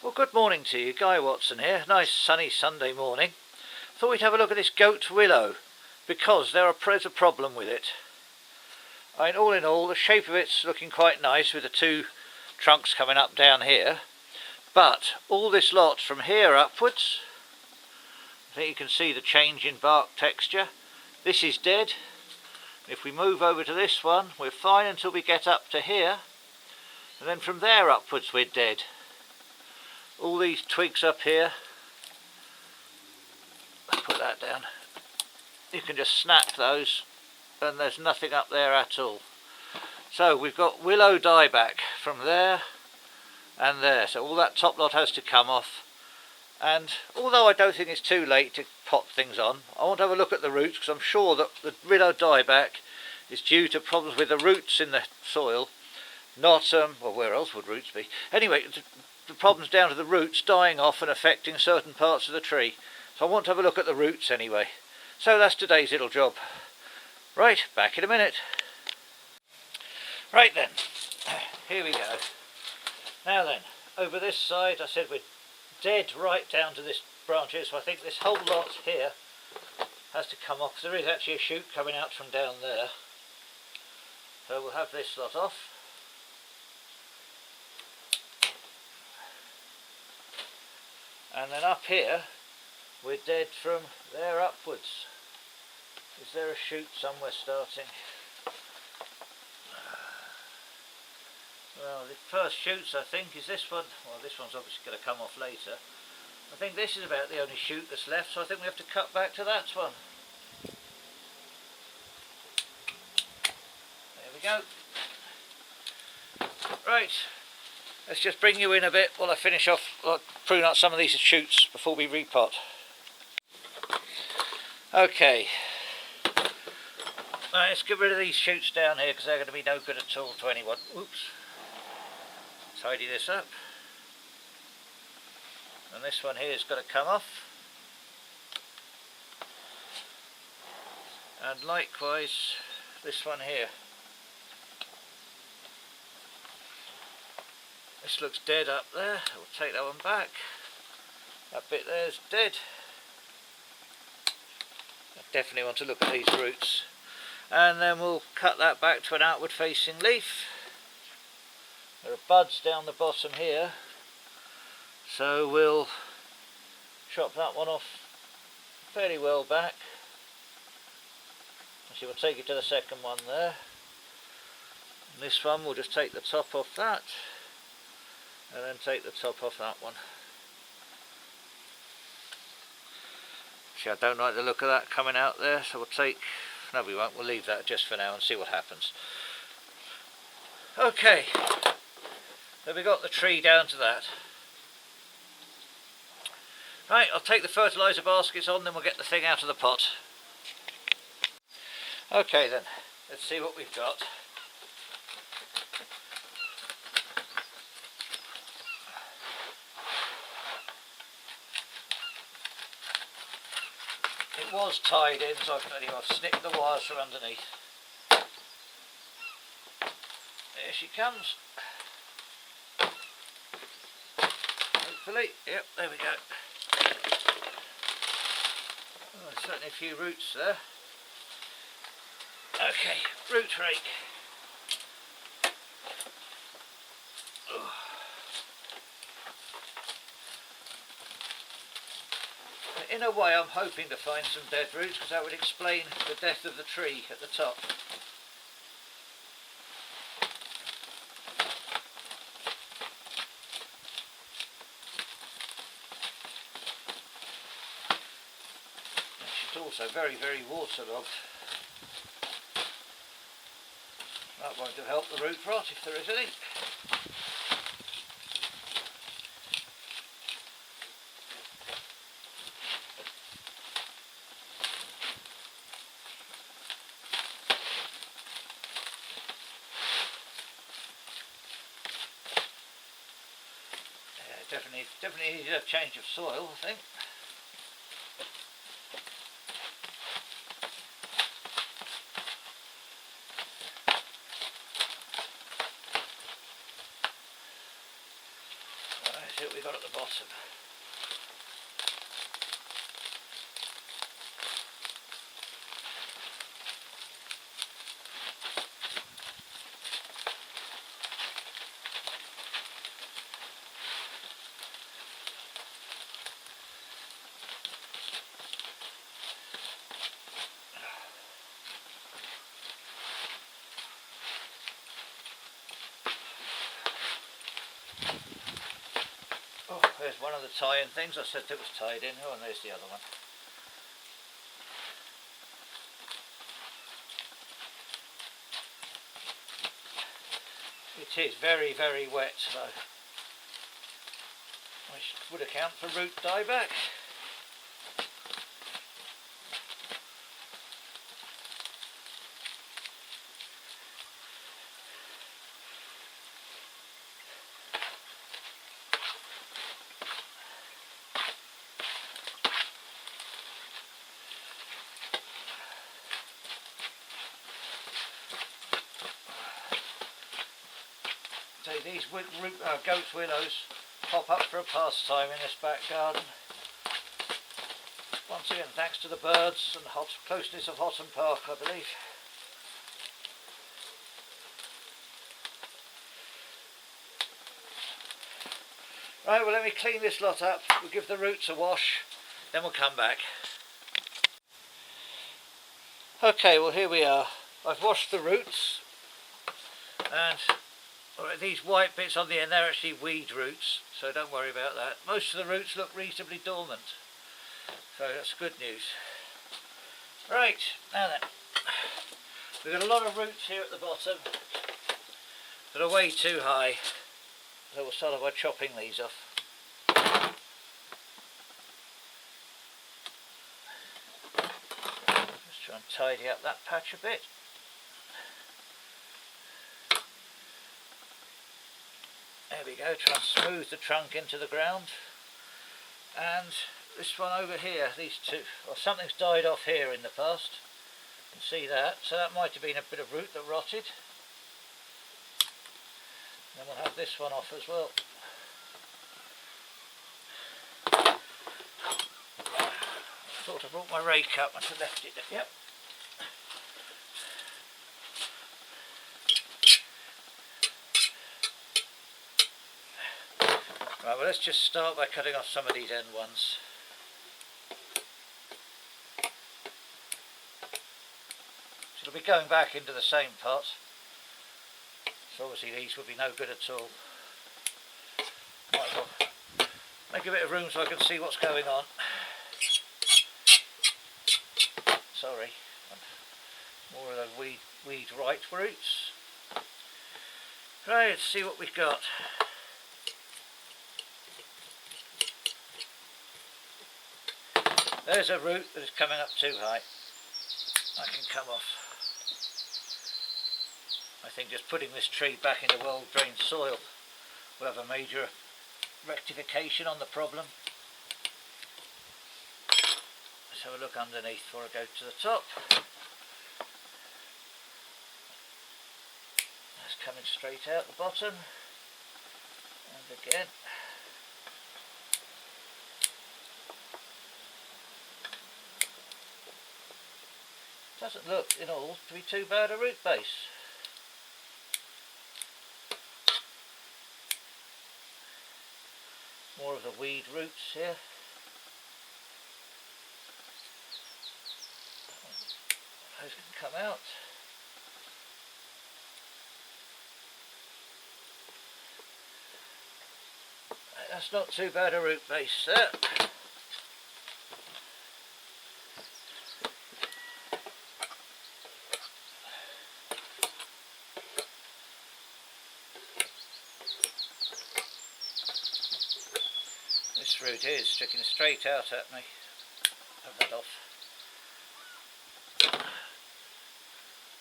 Well, good morning to you, Guy Watson here. Nice sunny Sunday morning. Thought we'd have a look at this Goat Willow because there's a problem with it. I mean, all in all, the shape of it's looking quite nice with the two trunks coming up down here. But all this lot from here upwards, I think you can see the change in bark texture. This is dead. If we move over to this one, we're fine until we get up to here. And then from there upwards, we're dead. All these twigs up here, I'll put that down, you can just snap those and there's nothing up there at all. So we've got willow dieback from there and there, so all that top lot has to come off. And although I don't think it's too late to pot things on, I want to have a look at the roots because I'm sure that the willow dieback is due to problems with the roots in the soil, not, well, where else would roots be? Anyway, the problem's down to the roots dying off and affecting certain parts of the tree. So I want to have a look at the roots anyway. So that's today's little job. Right, back in a minute. Right then, here we go. Now then, over this side I said we're dead right down to this branches, so I think this whole lot here has to come off. There is actually a shoot coming out from down there. So we'll have this lot off. And then up here, we're dead from there upwards. Is there a shoot somewhere starting? Well, the first shoots I think is this one. Well, this one's obviously going to come off later. I think this is about the only shoot that's left, so I think we have to cut back to that one. There we go. Right. Let's just bring you in a bit while I finish off, prune out some of these shoots before we repot. Okay. Right, let's get rid of these shoots down here because they're going to be no good at all to anyone. Oops. Tidy this up. And this one here has got to come off. And likewise, this one here. This looks dead up there, we'll take that one back. That bit there is dead. I definitely want to look at these roots. And then we'll cut that back to an outward facing leaf. There are buds down the bottom here, so we'll chop that one off fairly well back. So we'll take it to the second one there. And this one we'll just take the top off that. And then take the top off that one. See, I don't like the look of that coming out there, so we'll take... No, we won't. We'll leave that just for now and see what happens. Okay. So we got the tree down to that. Right, I'll take the fertiliser baskets on, then we'll get the thing out of the pot. Okay then, let's see what we've got. It was tied in, so I've snipped the wires from underneath. There she comes. Hopefully, yep, there we go. Oh, certainly a few roots there. Okay, root rake. Oh. In a way I'm hoping to find some dead roots because that would explain the death of the tree at the top. It's also very, very waterlogged. That won't have helped the root rot if there is any. Definitely needs a change of soil, I think. Right. see what we got at the bottom. Oh, there's one of the tie-in things. I said it was tied in. Oh, and there's the other one. It is very, very wet though, which would account for root dieback. So these Goat Willows pop up for a pastime in this back garden. Once again, thanks to the birds and the closeness of Hotton Park, I believe. Right, well, let me clean this lot up. We'll give the roots a wash, then we'll come back. Okay, well, here we are. I've washed the roots, and these white bits on the end, they're actually weed roots, so don't worry about that. Most of the roots look reasonably dormant, so that's good news. Right, now then, we've got a lot of roots here at the bottom that are way too high, so we'll start off by chopping these off. Just try and tidy up that patch a bit. There we go, try and smooth the trunk into the ground. And this one over here, these two, well, something's died off here in the past. You can see that, so that might have been a bit of root that rotted. Then we'll have this one off as well. I thought I brought my rake up and I left it, yep. Right, well, let's just start by cutting off some of these end ones. So it'll be going back into the same pot. So obviously these would be no good at all. Might as well make a bit of room so I can see what's going on. Sorry, more of those weed right roots. Right, let's see what we've got. There's a root that is coming up too high. That can come off. I think just putting this tree back into well-drained soil will have a major rectification on the problem. Let's have a look underneath before I go to the top. That's coming straight out the bottom. And again. Doesn't look in all to be too bad a root base. More of the weed roots here. Those can come out. That's not too bad a root base there. This root is sticking straight out at me. Have that off.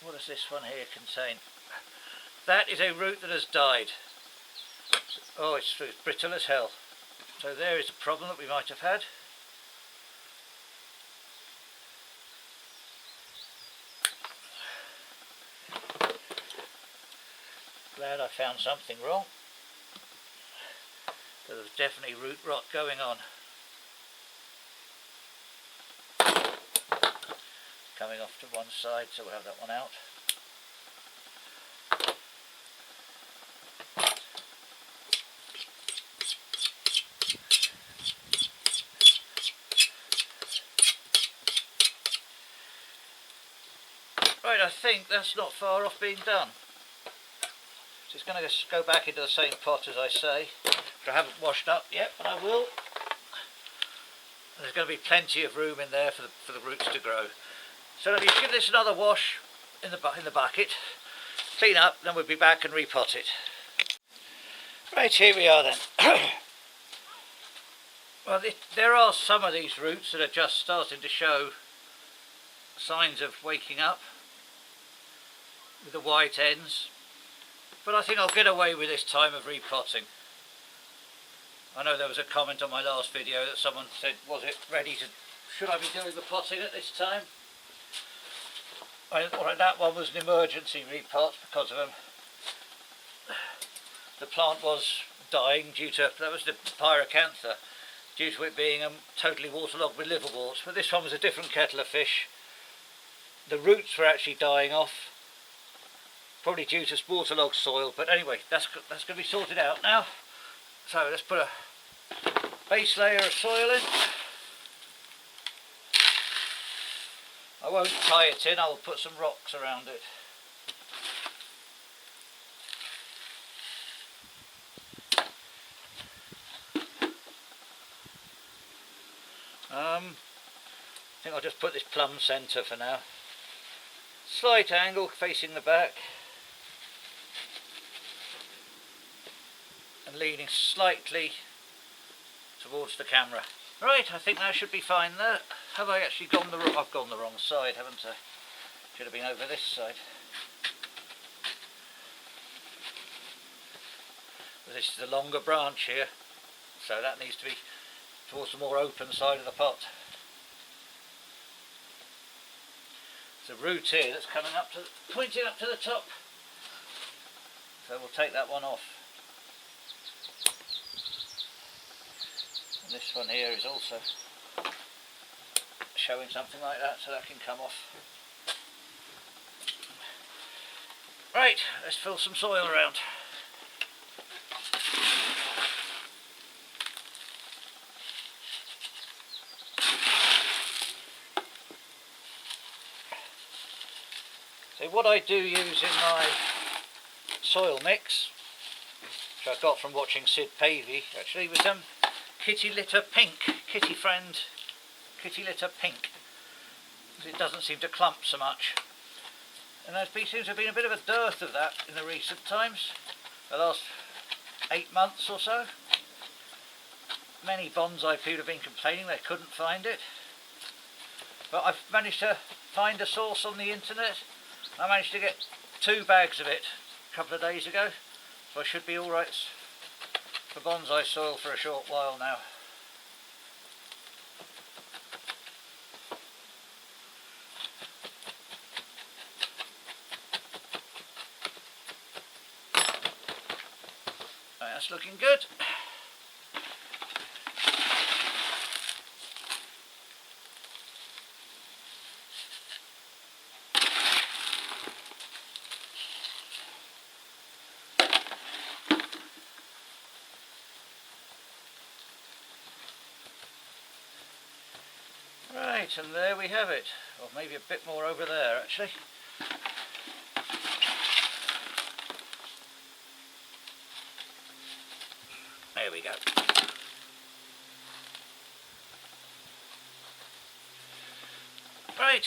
What does this one here contain? That is a root that has died. Oh, it's brittle as hell. So there is a problem that we might have had. Glad I found something wrong. So there's definitely root rot going on. Coming off to one side, so we'll have that one out. Right, I think that's not far off being done. So it's going to just go back into the same pot as I say, which I haven't washed up yet, but I will. And there's going to be plenty of room in there for the roots to grow. So let me give this another wash in the bucket, clean up, then we'll be back and repot it. Right, here we are then. Well, there are some of these roots that are just starting to show signs of waking up with the white ends, but I think I'll get away with this time of repotting. I know there was a comment on my last video that someone said, should I be doing the potting at this time? That one was an emergency repot because of the plant was dying that was the pyracantha, due to it being totally waterlogged with liverworts. But this one was a different kettle of fish. The roots were actually dying off, probably due to waterlogged soil, but anyway, that's going to be sorted out now. So let's put a base layer of soil in. I won't tie it in, I'll put some rocks around it. I think I'll just put this plumb centre for now. Slight angle facing the back and leaning slightly towards the camera. Right, I think that should be fine there. Have I actually gone I've gone the wrong side, haven't I? Should have been over this side. But this is a longer branch here, so that needs to be towards the more open side of the pot. There's a root here that's coming up pointing up to the top, so we'll take that one off. And this one here is also showing something like that, so that can come off. Right, let's fill some soil around. So what I do use in my soil mix, which I got from watching Sid Pavey, actually, was Kitty Litter Pink, Kitty Litter Pink. It doesn't seem to clump so much. And there seems to have been a bit of a dearth of that in the recent times, the last 8 months or so. Many bonsai people have been complaining they couldn't find it. But I've managed to find a source on the internet. I managed to get 2 bags of it a couple of days ago, so I should be alright for bonsai soil for a short while now. Right, that's looking good. Right, and there we have it, or maybe a bit more over there actually. There we go. Right,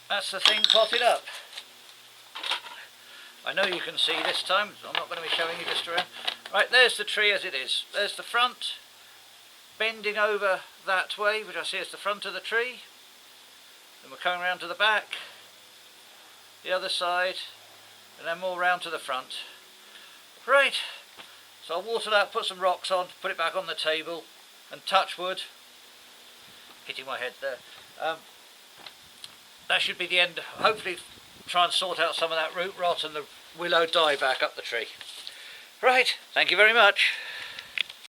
that's the thing potted up. I know you can see this time, I'm not going to be showing you just around. Right, there's the tree as it is. There's the front, bending over that way, which I see is the front of the tree. Then we're coming round to the back, the other side, and then more round to the front. Right, so I'll water that, put some rocks on, put it back on the table, and touch wood, hitting my head there. That should be the end. Hopefully try and sort out some of that root rot and the willow dieback up the tree. Right, thank you very much.